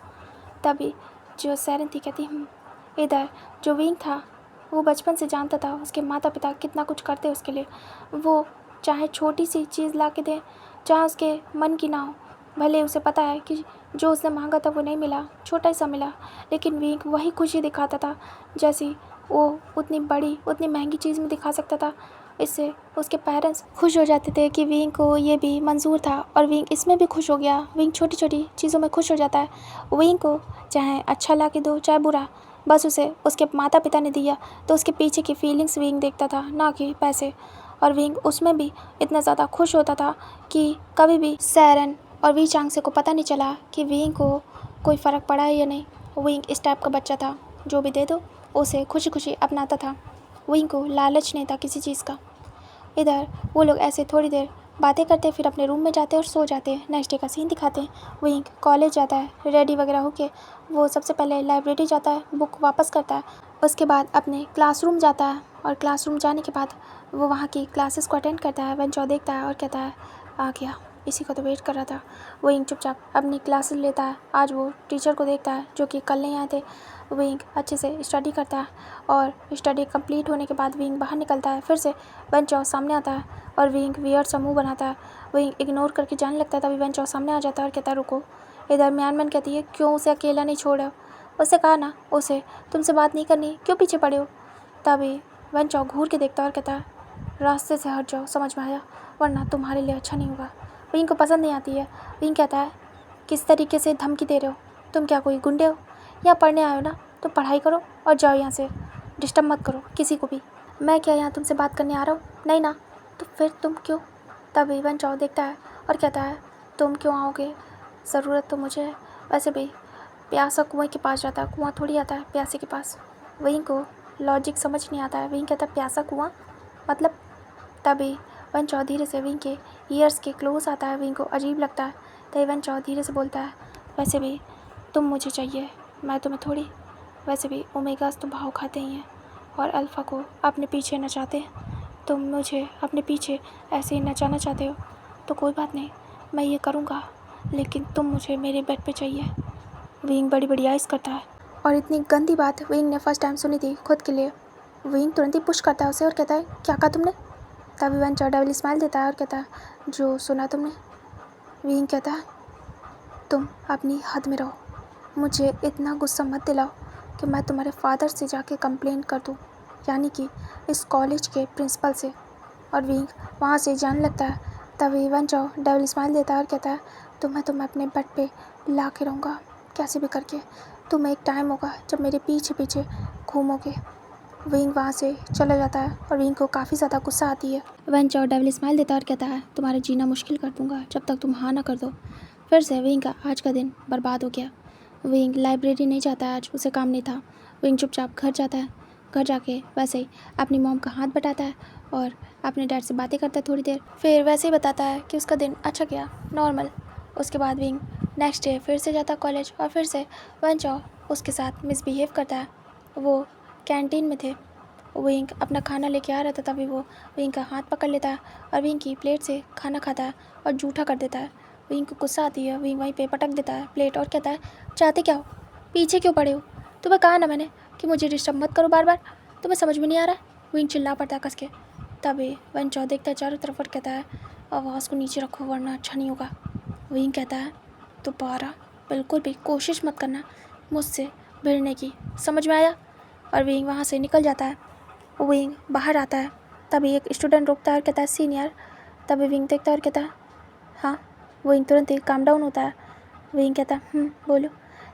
तभी जो सैरन थी कहती इधर जो विंग था वो बचपन से जानता था उसके माता पिता कितना कुछ करते उसके लिए। वो चाहे छोटी सी चीज़ ला के दें, चाहे उसके मन की ना हो, भले उसे पता है कि जो उसने मांगा था वो नहीं मिला, छोटा सा मिला, लेकिन विंग वही खुशी दिखाता था जैसी वो उतनी बड़ी उतनी महंगी चीज़ में दिखा सकता था। इससे उसके पेरेंट्स खुश हो जाते थे कि विंग को ये भी मंजूर था और विंग इसमें भी खुश हो गया। विंग छोटी छोटी चीज़ों में खुश हो जाता है। विंग को चाहे अच्छा ला के दो चाहे बुरा, बस उसे उसके माता पिता ने दिया तो उसके पीछे की फीलिंग्स विंग देखता था, ना कि पैसे। और विंग उसमें भी इतना ज़्यादा खुश होता था कि कभी भी सैरन और वी चांग से को पता नहीं चला कि विंग को कोई फ़र्क पड़ा है या नहीं। विंग इस टाइप का बच्चा था जो भी दे दो उसे खुशी खुशी अपनाता था। विंग को लालच नहीं था किसी चीज़ का। इधर वो लोग ऐसे थोड़ी देर बातें करते फिर अपने रूम में जाते और सो जाते। नेक्स्ट डे का सीन दिखाते हैं। विंग कॉलेज जाता है रेडी वगैरह होके। वो सबसे पहले लाइब्रेरी जाता है, बुक वापस करता है, उसके बाद अपने क्लासरूम जाता है और क्लासरूम जाने के बाद वो वहाँ की क्लासेस को अटेंड करता है। वेंचो देखता है और कहता है आ गया, इसी का तो वेट कर रहा था। विंग चुपचाप अपनी क्लासेस लेता है। आज वो टीचर को देखता है जो कि कल नहीं आए थे। विंग अच्छे से स्टडी करता है और स्टडी कंप्लीट होने के बाद विंग बाहर निकलता है। फिर से वेंचो सामने आता है और विंग वियर्ड सा मुँह बनाता है। विंग इग्नोर करके जाने लगता है। तभी वेंचो सामने आ जाता है और कहता है रुको। इधर म्यानमन कहती है, क्यों उसे अकेला नहीं छोड़ा? उससे कहा ना उसे तुमसे बात नहीं करनी, क्यों पीछे पड़े हो? तभी वन चौ घूर के देखता और कहता है, रास्ते से हट जाओ, समझ में आया, वरना तुम्हारे लिए अच्छा नहीं होगा। विंग को पसंद नहीं आती है। विंग कहता है, किस तरीके से धमकी दे रहे हो? तुम क्या कोई गुंडे हो? यहाँ पढ़ने आए हो ना, तो पढ़ाई करो और जाओ यहाँ से, डिस्टर्ब मत करो किसी को भी। मैं क्या यहाँ तुमसे बात करने आ रहा हूँ? नहीं ना, तो फिर तुम क्यों? तभी वन चौ देखता है और कहता है, तुम क्यों आओगे? ज़रूरत तो मुझे है। वैसे भी प्यासा कुएं के पास जाता है, कुआं थोड़ी आता है प्यासे के पास। विंग को लॉजिक समझ नहीं आता है। विंग कहता है, प्यासा कुआं मतलब? तभी वन चौ धीरे से विंग के ईयर्स के क्लोज आता है। विंग को अजीब लगता है। तभी वन चौ धीरे से बोलता है, वैसे भी तुम मुझे चाहिए, मैं तुम्हें थोड़ी। वैसे भी ओमेगास तो भाव खाते ही हैं और अल्फ़ा को अपने पीछे नचाते हैं। तुम मुझे अपने पीछे ऐसे ही नचाना चाहते हो तो कोई बात नहीं, मैं ये करूँगा, लेकिन तुम मुझे मेरे बेड पे चाहिए। विंग बड़ी बड़ी आइज़ करता है और इतनी गंदी बात विंग ने फर्स्ट टाइम सुनी थी खुद के लिए। विंग तुरंत ही पुश करता है उसे और कहता है, क्या कहा तुमने? तभी वन चौ डबल स्माइल देता है और कहता है, जो सुना तुमने। विंग कहता है, तुम अपनी हद में रहो, मुझे इतना गुस्सा मत दिलाओ कि मैं तुम्हारे फादर से जाके कंप्लेन कर दूँ, यानी कि इस कॉलेज के प्रिंसिपल से। और विंग वहाँ से जाने लगता है। तभी वन चौ डबल स्माइल देता है और कहता है, तुम्हें अपने बेड पे ला के रहूँगा कैसे भी करके। तुम्हें एक टाइम होगा जब मेरे पीछे पीछे घूमोगे। विंग वहाँ से चला जाता है और विंग को काफ़ी ज़्यादा गुस्सा आती है। वन चौ डबल स्माइल देता है और कहता है, तुम्हारा जीना मुश्किल कर दूँगा जब तक तुम हाँ ना कर दो। फिर से विंग का आज का दिन बर्बाद हो गया। विंग लाइब्रेरी नहीं जाता है, आज उसे काम नहीं था। विंग चुपचाप घर जाता है। घर जाके वैसे ही अपनी मॉम का हाथ बटाता है और अपने डैड से बातें करता है थोड़ी देर। फिर वैसे ही बताता है कि उसका दिन अच्छा गया, नॉर्मल। उसके बाद विंग नेक्स्ट डे फिर से जाता कॉलेज और फिर से वन चौ उसके साथ मिसबिहेव करता है। वो कैंटीन में थे, विंग अपना खाना लेके आ रहा था, तभी वो विंग का हाथ पकड़ लेता है और विंग की प्लेट से खाना खाता है और जूठा कर देता है। विंग को गुस्सा आती है। विंग वहीं पे पटक देता है प्लेट और कहता है, चाहते क्या हो? पीछे क्यों पड़े हो? तुम्हें कहा ना मैंने कि मुझे डिस्टर्ब मत करो बार बार, तुम्हें समझ में नहीं आ रहा? विंग चिल्ला पड़ता है कस के। तभी वन चौ देखता है चारों तरफ और कहता है, आवाज़ को नीचे रखो वरना अच्छा नहीं होगा। विंग कहता है, दोबारा बिल्कुल भी कोशिश मत करना मुझसे भिड़ने की, समझ में आया? और विंग वहाँ से निकल जाता है। विंग बाहर आता है। तभी एक स्टूडेंट रुकता है और कहता है, सीनियर। तभी विंग देखता है और कहता है, हाँ। विंग तुरंत ही काम डाउन होता है। विंग कहता है, बोलो।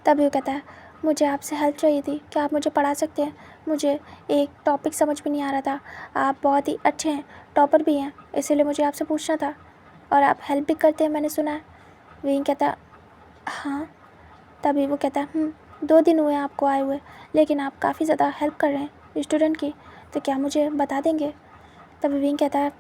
तभी वो कहता है, मुझे आपसे हेल्प चाहिए थी, क्या आप मुझे पढ़ा सकते हैं? मुझे एक टॉपिक समझ में नहीं आ रहा था। आप बहुत ही अच्छे हैं, टॉपर भी हैं, इसीलिए मुझे आपसे पूछना था, और आप हेल्प भी करते हैं मैंने सुना है। विंग कहता है, हाँ। तभी वो कहता है, 2 दिन हुए आपको आए हुए, लेकिन आप काफ़ी ज़्यादा हेल्प कर रहे हैं स्टूडेंट की, तो क्या मुझे बता देंगे? तभी विंग कहता है,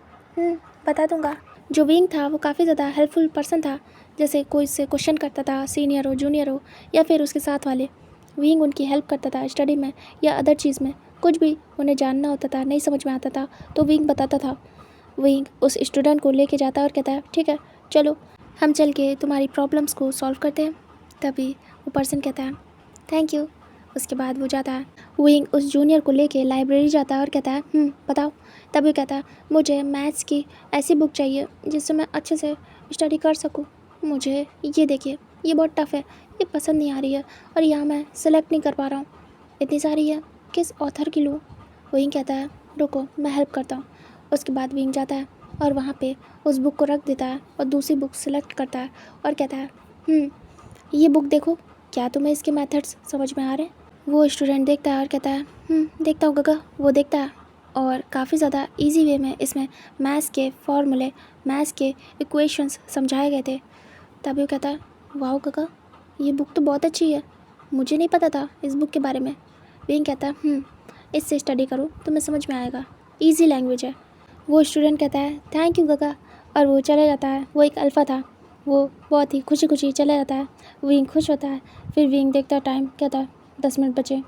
बता दूंगा। जो विंग था वो काफ़ी ज़्यादा हेल्पफुल पर्सन था। जैसे कोई से क्वेश्चन करता था, सीनियर हो, जूनियर हो, या फिर उसके साथ वाले, विंग उनकी हेल्प करता था स्टडी में या अदर चीज़ में। कुछ भी उन्हें जानना होता था, नहीं समझ में आता था, तो विंग बताता था। विंग उस स्टूडेंट को लेके जाता है और कहता है, ठीक है चलो हम चल के तुम्हारी प्रॉब्लम्स को सॉल्व करते हैं। तभी वो पर्सन कहता है, थैंक यू। उसके बाद वो जाता है। विंग उस जूनियर को लेके लाइब्रेरी जाता है और कहता है, बताओ। तभी कहता है, मुझे मैथ्स की ऐसी बुक चाहिए जिससे मैं अच्छे से स्टडी कर सकूं। मुझे ये देखिए, ये बहुत टफ़ है, ये पसंद नहीं आ रही है, और यहाँ मैं सेलेक्ट नहीं कर पा रहा हूँ, इतनी सारी है, किस ऑथर की लूँ? विंग कहता है, रुको मैं हेल्प करता हूँ। उसके बाद विंग जाता है और वहाँ पे उस बुक को रख देता है और दूसरी बुक सेलेक्ट करता है और कहता है, ये बुक देखो, क्या तुम्हें इसके मेथड्स समझ में आ रहे हैं? वो स्टूडेंट देखता है और कहता है, देखता हूँ गगा। वो देखता है और काफ़ी ज़्यादा इजी वे में इसमें मैथ्स के फॉर्मूले, मैथ्स के इक्वेशंस समझाए गए थे। तभी वो कहता है, वाह गगा, ये बुक तो बहुत अच्छी है, मुझे नहीं पता था इस बुक के बारे में। विंग कहता है, इससे स्टडी करो, तुम्हें समझ में आएगा, ईजी लैंग्वेज है। वो स्टूडेंट कहता है, थैंक यू गगा, और वो चला जाता है। वो एक अल्फ़ा था, वो बहुत ही खुशी खुशी चला जाता है। विंग खुश होता है। फिर विंग देखता है टाइम, कहता है 10 मिनट बचे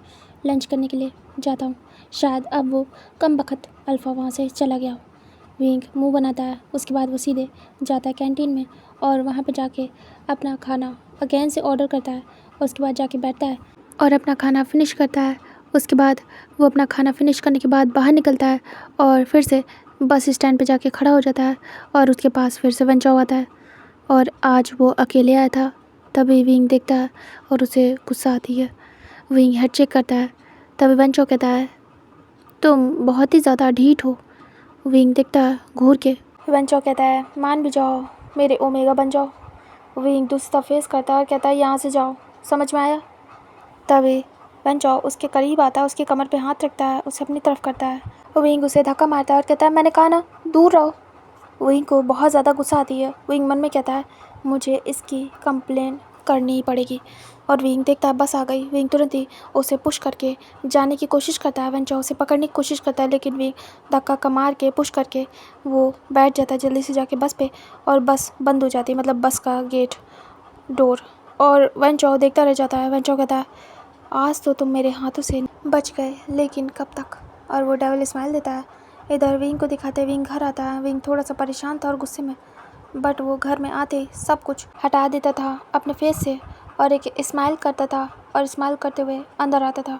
लंच करने के लिए, जाता हूँ। शायद अब वो कम बखत अल्फ़ा वहाँ से चला गया हो। विंग मुंह बनाता है। उसके बाद वो सीधे जाता है कैंटीन में और वहाँ पे जाके अपना खाना अगेन से ऑर्डर करता है। उसके बाद जाके बैठता है और अपना खाना फिनिश करता है। उसके बाद वो अपना खाना फिनिश करने के बाद बाहर निकलता है और फिर से बस स्टैंड पे जाके खड़ा हो जाता है और उसके पास फिर से वन चौ आता है और आज वो अकेले आया था तभी विंग देखता है और उसे गुस्सा आती है। विंग हेड चेक करता है। तभी वेंचो कहता है तुम बहुत ही ज़्यादा ढीठ हो। विंग देखता है घूर के। वेंचो कहता है मान भी जाओ, मेरे ओमेगा बन जाओ। विंग दूसरा फेस करता है और कहता है यहाँ से जाओ, समझ में आया। तभी वेंचो उसके करीब आता है, उसके कमर पे हाथ रखता है, उसे अपनी तरफ करता है। विंग उसे धक्का मारता है और कहता है मैंने कहा ना दूर रहो। विंग को बहुत ज़्यादा गुस्सा आती है। विंग मन में कहता है मुझे इसकी कंप्लेन करनी ही पड़ेगी। और विंग देखता है बस आ गई। विंग तुरंत ही उसे पुश करके जाने की कोशिश करता है। वेंचो उसे पकड़ने की कोशिश करता है, लेकिन विंग धक्का मार के पुश करके वो बैठ जाता है जल्दी से जाके बस पे, और बस बंद हो जाती है, मतलब बस का गेट डोर। और वेंचो देखता रह जाता है। वेंचो कहता है आज तो तुम मेरे हाथों से बच गए, लेकिन कब तक। और वो डेविल स्माइल देता है। इधर विंग को दिखाते विंग घर आता है। विंग थोड़ा सा परेशान था और गुस्से में, बट वो घर में आते सब कुछ हटा देता था अपने फेस से और एक स्माइल करता था, और स्माइल करते हुए अंदर आता था।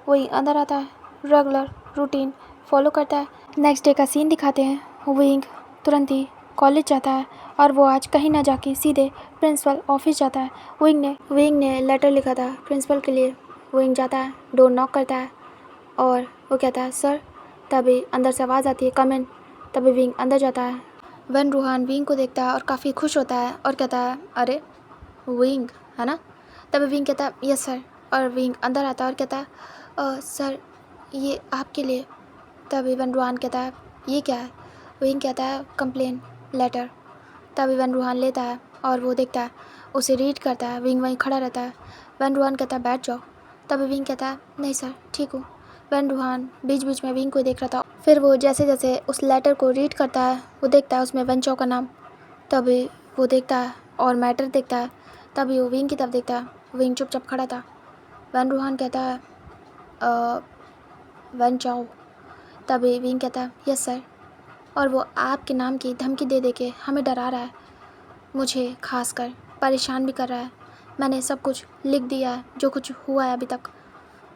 वही अंदर आता है, रेगुलर रूटीन फॉलो करता है। नेक्स्ट डे का सीन दिखाते हैं। विंग तुरंत ही कॉलेज जाता है और वो आज कहीं ना जाके सीधे प्रिंसिपल ऑफिस जाता है। विंग ने लेटर लिखा था प्रिंसिपल के लिए। विंग जाता है, डोर नॉक करता है और वो कहता है सर। तभी अंदर से आवाज़ आती है कम इन। तभी विंग अंदर जाता है। वन रूहान विंग को देखता है और काफ़ी खुश होता है और कहता है अरे विंग है ना। तभी विंग कहता है यस सर। और विंग अंदर आता है और कहता है सर ये आपके लिए। तभी वन रूहान कहता है ये क्या है। विंग कहता है कंप्लेन लेटर। तभी वन रूहान लेता है और वो देखता है, उसे रीड करता है। विंग वहीं खड़ा रहता है। वन रूहान कहता है बैठ जाओ। तभी विंग कहता है नहीं सर ठीक हूँ। वन रूहान बीच बीच में विंग को देख रहा था। फिर वो जैसे जैसे उस लेटर को रीड करता है, वो देखता है उसमें वेंचो का नाम। तभी वो देखता है और मैटर देखता है। तभी वो विंग की तरफ देखता है। विंग चुपचाप खड़ा था। वन रूहान कहता है वेंचो। तभी विंग कहता है यस सर। और वो आपके नाम की धमकी दे दे के हमें डरा रहा है, मुझे खासकर परेशान भी कर रहा है। मैंने सब कुछ लिख दिया है जो कुछ हुआ है अभी तक।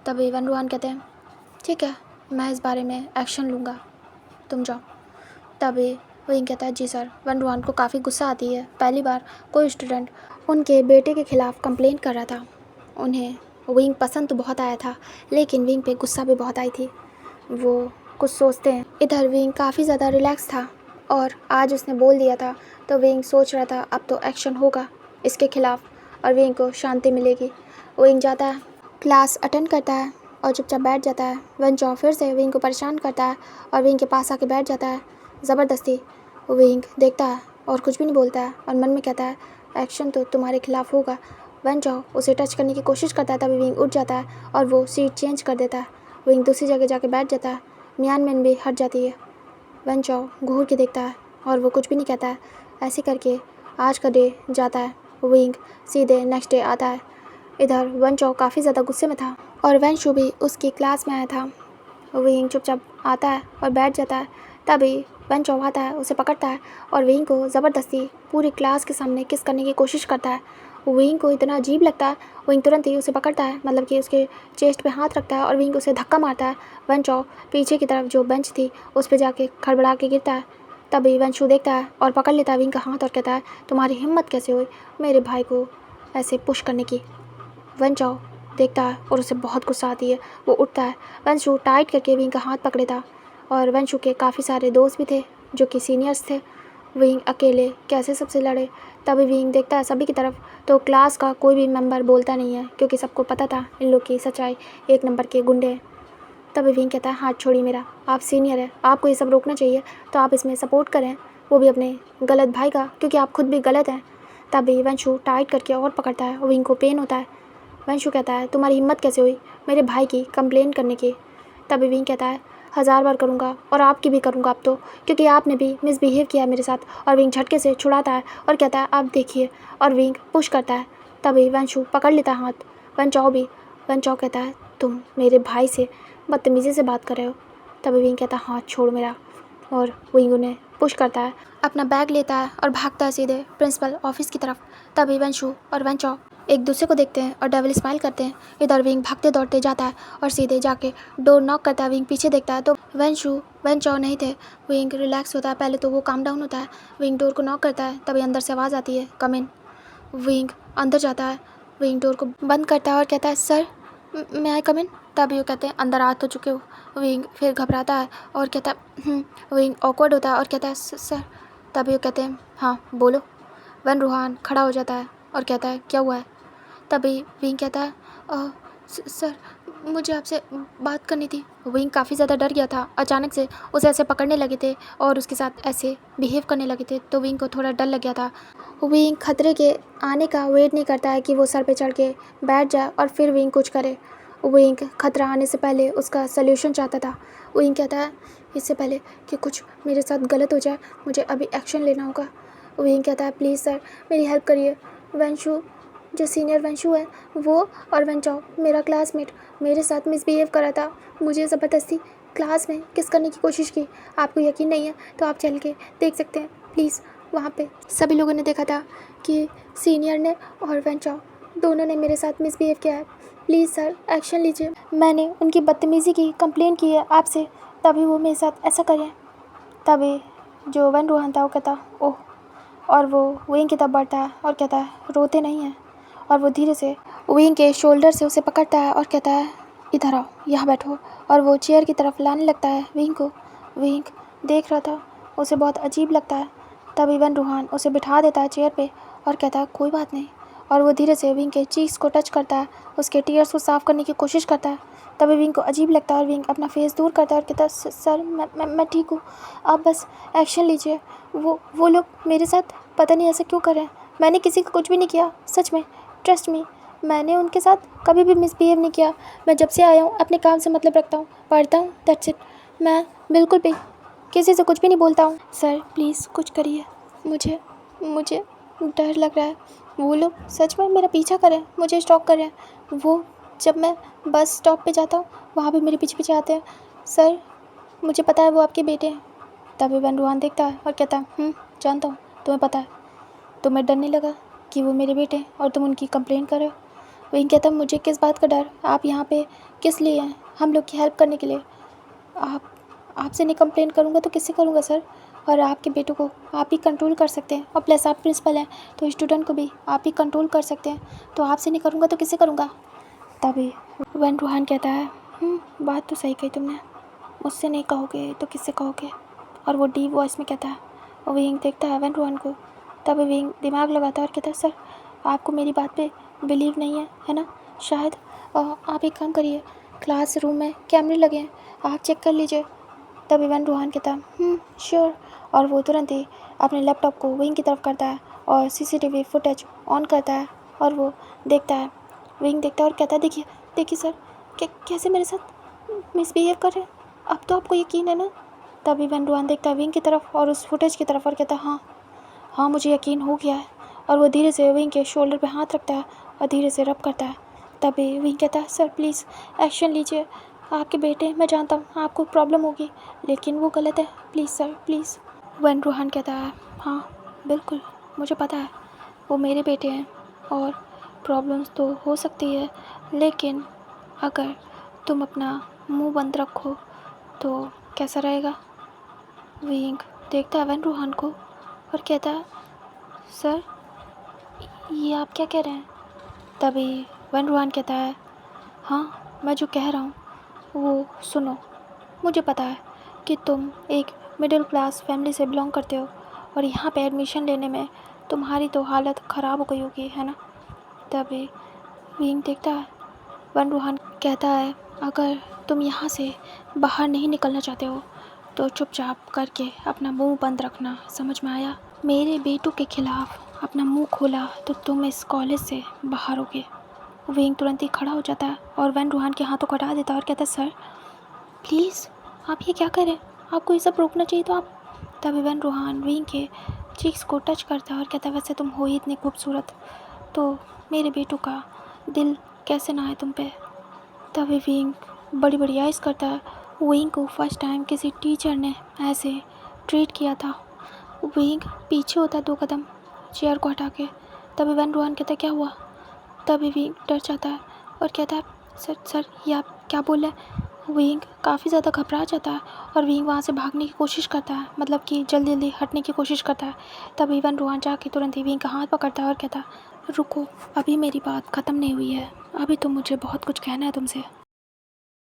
तभी वन रूहान कहते हैं ठीक है, मैं इस बारे में एक्शन लूँगा, तुम जाओ। तभी विंग कहता है जी सर। वन रूहान को काफ़ी गुस्सा आती है। पहली बार कोई स्टूडेंट उनके बेटे के ख़िलाफ़ कंप्लेंट कर रहा था। उन्हें विंग पसंद तो बहुत आया था, लेकिन विंग पे गुस्सा भी बहुत आई थी। वो कुछ सोचते हैं। इधर विंग काफ़ी ज़्यादा रिलैक्स था और आज उसने बोल दिया था, तो विंग सोच रहा था अब तो एक्शन होगा इसके ख़िलाफ़ और विंग को शांति मिलेगी। विंग जाता है, क्लास अटेंड करता है और चुपचाप बैठ जाता है। वेंचो फिर से विंग को परेशान करता है और विंग के पास आके बैठ जाता है ज़बरदस्ती। विंग देखता है और कुछ भी नहीं बोलता है और मन में कहता है एक्शन तो तुम्हारे खिलाफ होगा। वेंचो उसे टच करने की कोशिश करता है। तभी विंग उठ जाता है और वो सीट चेंज कर देता है। विंग दूसरी जगह जाके बैठ जाता है। मियानमैन भी हट जाती है। वेंचो घूर के देखता है और वो कुछ भी नहीं कहता है। ऐसे करके आज का डे जाता है। विंग सीधे नेक्स्ट डे आता है। इधर वेंचो काफ़ी ज़्यादा गुस्से में था और वेंशु भी उसकी क्लास में आया था। विंग चुपचाप आता है और बैठ जाता है। तभी वेंचो आता है, उसे पकड़ता है और विंग को ज़बरदस्ती पूरी क्लास के सामने किस करने की कोशिश करता है। विंग को इतना अजीब लगता है। विंग तुरंत ही उसे पकड़ता है, मतलब कि उसके चेस्ट पे हाथ रखता है और विंग उसे धक्का मारता है। वेंचो पीछे की तरफ जो बेंच थी उस पर जाके खड़बड़ा के गिरता है। तभी वेंशु देखता है और पकड़ लेता है विंग का हाथ और कहता है तुम्हारी हिम्मत कैसे हुई मेरे भाई को ऐसे पुश करने की। वेंचो देखता है और उसे बहुत गुस्सा आती है। वो उठता है। वेंशु टाइट करके विंग का हाथ पकड़े था और वेंशु के काफ़ी सारे दोस्त भी थे जो कि सीनियर्स थे। विंग अकेले कैसे सबसे लड़े। तभी विंग देखता है सभी की तरफ, तो क्लास का कोई भी मेंबर बोलता नहीं है क्योंकि सबको पता था इन लोग की सच्चाई, एक नंबर के गुंडे हैं। तभी विंग कहता है हाथ छोड़िए मेरा, आप सीनियर हैं, आपको ये सब रोकना चाहिए, तो आप इसमें सपोर्ट करें, वो भी अपने गलत भाई का, क्योंकि आप खुद भी गलत हैं। तभी वेंशु टाइट करके और पकड़ता है और विंग को पेन होता है। वेंशु कहता है तुम्हारी हिम्मत कैसे हुई मेरे भाई की कंप्लेंट करने की। तभी विंग कहता है 1000 बार करूँगा और आपकी भी करूँगा अब तो, क्योंकि आपने भी मिसबिहेव किया मेरे साथ। और विंग झटके से छुड़ाता है और कहता है आप देखिए, और विंग पुश करता है। तभी वेंशु पकड़ लेता है हाथ। वेंचो कहता है तुम मेरे भाई से बदतमीज़ी से बात कर रहे हो। तभी विंग कहता है हाथ छोड़ मेरा, और विंग उन्हें पुश करता है, अपना बैग लेता है और भागता है सीधे प्रिंसिपल ऑफिस की तरफ। तभी वेंशु और वेंचो एक दूसरे को देखते हैं और डेविल स्माइल करते हैं। इधर विंग भागते दौड़ते जाता है और सीधे जाके डोर नॉक करता है। विंग पीछे देखता है तो वेंचो नहीं थे। विंग रिलैक्स होता है, पहले तो वो काम डाउन होता है। विंग डोर को नॉक करता है। तभी अंदर से आवाज़ आती है कम इन। विंग अंदर जाता है, विंग डोर को बंद करता है और कहता है सर मैं आई कम इन। तभी वो कहते हैं अंदर आ तो चुके हो। विंग फिर घबराता है और कहता है विंग ऑकवर्ड होता है और कहता है सर। तभी वो कहते हैं हाँ बोलो। वन रूहान खड़ा हो जाता है और कहता है क्या हुआ है। तभी विंग कहता है सर मुझे आपसे बात करनी थी। विंग काफ़ी ज़्यादा डर गया था, अचानक से उसे ऐसे पकड़ने लगे थे और उसके साथ ऐसे बिहेव करने लगे थे, तो विंग को थोड़ा डर लग गया था। विंग खतरे के आने का वेट नहीं करता है कि वो सर पे चढ़ के बैठ जाए और फिर विंग कुछ करे। विंग खतरा आने से पहले उसका सल्यूशन चाहता था। विंग कहता है इससे पहले कि कुछ मेरे साथ गलत हो जाए मुझे अभी एक्शन लेना होगा। विंग कहता है प्लीज़ सर मेरी हेल्प करिए। वंशु जो सीनियर वंशु है वो और वंचाओ मेरा क्लासमेट मेरे साथ मिसबिहेव करा था, मुझे ज़बरदस्ती क्लास में किस करने की कोशिश की। आपको यकीन नहीं है तो आप चल के देख सकते हैं प्लीज़। वहाँ पे सभी लोगों ने देखा था कि सीनियर ने और वंचाओ दोनों ने मेरे साथ मिसबिहेव किया है। प्लीज़ सर एक्शन लीजिए। मैंने उनकी बदतमीज़ी की कंप्लेन की है आपसे, तभी वो मेरे साथ ऐसा करें। तभी जो वन रूहान था वो कहता ओह, और वो विंग की तरफ बढ़ता है और कहता है रोते नहीं हैं। और वो धीरे से विंग के शोल्डर से उसे पकड़ता है और कहता है इधर आओ यहाँ बैठो। और वो चेयर की तरफ लाने लगता है विंग को। विंग देख रहा था, उसे बहुत अजीब लगता है। तभी वन रूहान उसे बिठा देता है चेयर पे और कहता है कोई बात नहीं। और वो धीरे से विंग के चीक्स को टच करता है, उसके टीयर्स को साफ़ करने की कोशिश करता है। तभी विंग को अजीब लगता है और विंग अपना फेस दूर करता है और कहता है सर मैं ठीक हूँ, आप बस एक्शन लीजिए। वो लोग मेरे साथ पता नहीं ऐसा क्यों कर रहे हैं, मैंने किसी को कुछ भी नहीं किया, सच में ट्रस्ट मी, मैंने उनके साथ कभी भी मिसबिहेव नहीं किया। मैं जब से आया हूँ अपने काम से मतलब रखता हूँ, पढ़ता हूँ, दैट्स इट। मैं बिल्कुल भी किसी से कुछ भी नहीं बोलता हूँ। सर प्लीज़ कुछ करिए, मुझे डर लग रहा है। वो लोग सच में मेरा पीछा कर रहे हैं, मुझे स्टॉक कर रहे हैं। वो जब मैं बस स्टॉप पे जाता हूँ वहाँ पे मेरे पीछे पीछे आते हैं। सर मुझे पता है वो आपके बेटे हैं। तभी वन रूहान देखता है और कहता है जानता हूँ, तुम्हें पता है, तुम्हें डर नहीं लगा कि वो मेरे बेटे हैं और तुम उनकी कंप्लेन कर रहे हो। वहीं कहता मुझे किस बात का डर, आप यहाँ पे किस लिए हैं, हम लोग की हेल्प करने के लिए। आपसे नहीं कंप्लेन करूँगा तो किससे करूँगा सर। और आपके बेटों को आप ही कंट्रोल कर सकते हैं और प्लस आप प्रिंसिपल हैं तो स्टूडेंट को भी आप ही कंट्रोल कर सकते हैं, तो आपसे नहीं करूँगा तो किससे करूँगा। तभी वन रूहान कहता है बात तो सही कही तुमने, मुझसे नहीं कहोगे तो किससे कहोगे। और वो डीप वॉइस में कहता है। और विंग देखता है वन रूहान को। तभी विंग दिमाग लगाता है और कहता है सर आपको मेरी बात पे बिलीव नहीं है ना, शायद आप एक काम करिए, क्लासरूम में कैमरे लगे हैं, आप चेक कर लीजिए। तभी वन रूहान कहता है श्योर। और वो तुरंत ही अपने लैपटॉप को विंग की तरफ करता है और सीसीटीवी फुटेज ऑन करता है और वो देखता है। विंग देखता है और कहता है देखिए सर कैसे मेरे साथ मिसबिहेव कर रहे हैं, अब तो आपको यकीन है ना। तभी वन रूहान देखता है विंग की तरफ और उस फुटेज की तरफ और कहता है हाँ मुझे यकीन हो गया है। और वो धीरे से विंग के शोल्डर पे हाथ रखता है और धीरे से रब करता है। तभी विंग कहता है सर प्लीज़ एक्शन लीजिए, आपके बेटे, मैं जानता हूँ आपको प्रॉब्लम होगी लेकिन वो गलत है, please sir please. One Ruhan कहता है हाँ बिल्कुल मुझे पता है वो मेरे बेटे हैं और प्रॉब्लम्स तो हो सकती है, लेकिन अगर तुम अपना मुंह बंद रखो तो कैसा रहेगा। विंग देखता है वन रूहान को और कहता है सर ये आप क्या कह रहे हैं। तभी वन रूहान कहता है हाँ मैं जो कह रहा हूँ वो सुनो, मुझे पता है कि तुम एक मिडिल क्लास फैमिली से बिलोंग करते हो और यहाँ पे एडमिशन लेने में तुम्हारी तो हालत ख़राब हो गई होगी, है ना। तभी विंग देखता है वन रूहान कहता है अगर तुम यहाँ से बाहर नहीं निकलना चाहते हो तो चुपचाप करके अपना मुंह बंद रखना, समझ में आया। मेरे बेटों के खिलाफ अपना मुंह खोला तो तुम इस कॉलेज से बाहर होगे। विंग तुरंत ही खड़ा हो जाता है और वन रूहान के हाथों को हटा देता है और कहता है सर प्लीज़ आप ये क्या करें, आपको ये सब रोकना चाहिए तो आप। तभी वन रूहान विंग के चीक्स को टच करता है और कहता है वैसे तुम हो ही इतनी खूबसूरत तो मेरे बेटों का दिल कैसे ना आए तुम पे। तभी विंग बड़ी बड़ी आइज़ करता है। विंग को फर्स्ट टाइम किसी टीचर ने ऐसे ट्रीट किया था। विंग पीछे होता 2 कदम चेयर को हटा के। तभी वन रूहान कहता है क्या हुआ। तभी विंग डर जाता है और कहता है सर ये आप क्या बोल रहे हैं। विंग काफ़ी ज़्यादा घबरा जाता है और विंग वहाँ से भागने की कोशिश करता है, मतलब कि जल्दी जल्दी हटने की कोशिश करता है। तभी वन रूहान जाके तुरंत ही विंग का हाथ पकड़ता है और कहता है रुको, अभी मेरी बात ख़त्म नहीं हुई है। अभी तो मुझे बहुत कुछ कहना है तुमसे।